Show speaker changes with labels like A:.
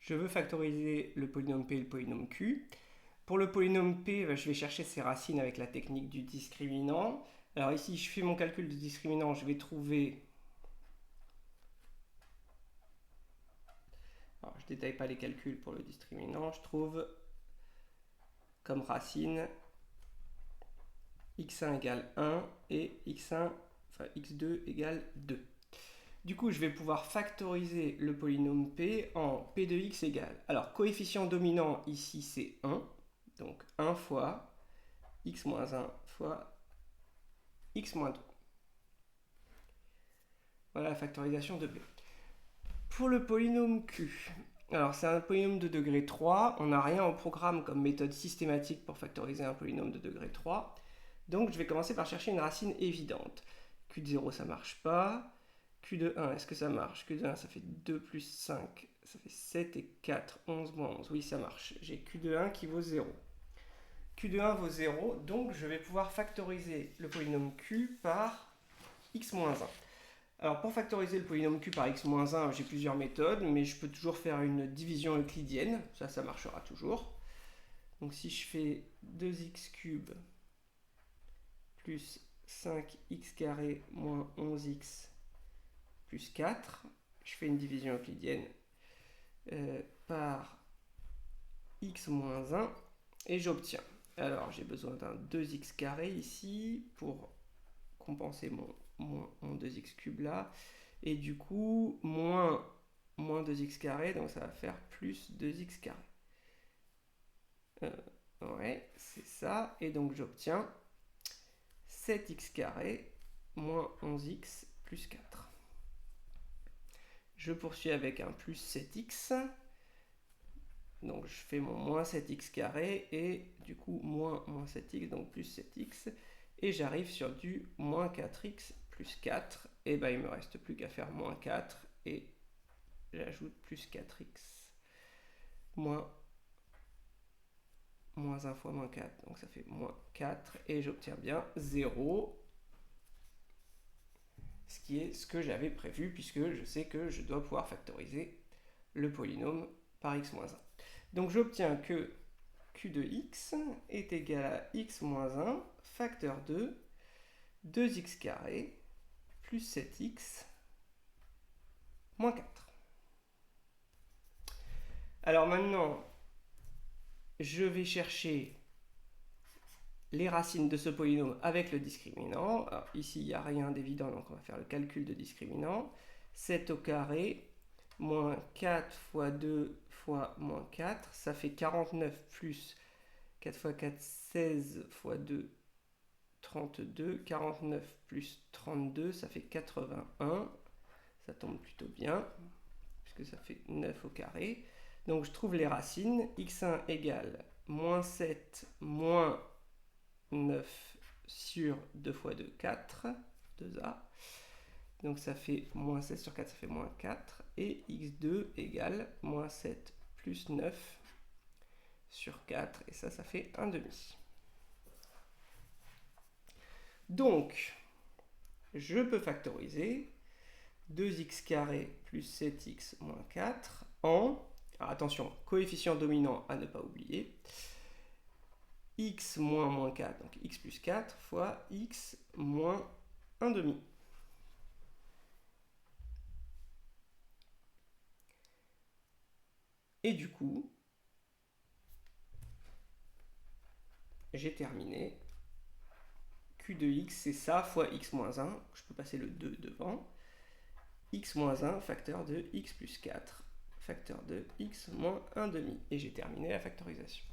A: Je veux factoriser le polynôme P et le polynôme Q. Pour le polynôme P, je vais chercher ses racines avec la technique du discriminant. Alors ici, je fais mon calcul de discriminant, je vais trouver... Alors, je ne détaille pas les calculs pour le discriminant, je trouve comme racine x1 égale 1 et x2 égale 2. Du coup, je vais pouvoir factoriser le polynôme P en P de x égale... Alors, coefficient dominant ici, c'est 1. Donc, 1 fois x moins 1 fois x moins 2. Voilà la factorisation de P. Pour le polynôme Q, alors c'est un polynôme de degré 3. On n'a rien au programme comme méthode systématique pour factoriser un polynôme de degré 3. Donc, je vais commencer par chercher une racine évidente. Q de 0, ça ne marche pas. Q de 1, est-ce que ça marche? Q de 1, ça fait 2 plus 5, ça fait 7 et 4, 11 moins 11. Oui, ça marche. J'ai Q de 1 qui vaut 0. Q de 1 vaut 0, donc je vais pouvoir factoriser le polynôme Q par x moins 1. Alors, pour factoriser le polynôme Q par x moins 1, j'ai plusieurs méthodes, mais je peux toujours faire une division euclidienne. Ça marchera toujours. Donc, si je fais 2x cube plus 5x carré moins 11x plus 4, je fais une division euclidienne par x moins 1 et j'obtiens. Alors j'ai besoin d'un 2x carré ici pour compenser mon 2x cube là. Et du coup, moins 2x carré, donc ça va faire plus 2x carré. Ouais, c'est ça. Et donc j'obtiens 7x carré moins 11x plus 4. Je poursuis avec un plus 7x. Donc je fais mon moins 7x carré et du coup moins 7x, donc plus 7x. Et j'arrive sur du moins 4x plus 4. Et ben il ne me reste plus qu'à faire moins 4 et j'ajoute plus 4x moins 1 fois moins 4. Donc ça fait moins 4 et j'obtiens bien 0. Ce qui est ce que j'avais prévu puisque je sais que je dois pouvoir factoriser le polynôme par x moins 1. Donc j'obtiens que q de x est égal à x moins 1 facteur de 2x carré plus 7x moins 4. Alors maintenant, je vais chercher les racines de ce polynôme avec le discriminant. Alors, ici, il n'y a rien d'évident, donc on va faire le calcul de discriminant. 7 au carré, moins 4 fois 2 fois moins 4, ça fait 49 plus 4 fois 4, 16 fois 2, 32. 49 plus 32, ça fait 81. Ça tombe plutôt bien, puisque ça fait 9 au carré. Donc je trouve les racines. x1 égale moins 7 moins 9 sur 2 fois 2, 4. 2a. Donc ça fait moins 16 sur 4, ça fait moins 4. Et x2 égale moins 7 plus 9 sur 4. Et ça fait 1 demi. Donc, je peux factoriser 2x carré plus 7x moins 4 en... Alors attention, coefficient dominant à ne pas oublier. X moins 4, donc x plus 4 fois x moins 1 demi. Et du coup, j'ai terminé. Q de x, c'est ça fois x moins 1. Je peux passer le 2 devant. X moins 1, facteur de x plus 4, facteur de x moins 1 demi. Et j'ai terminé la factorisation.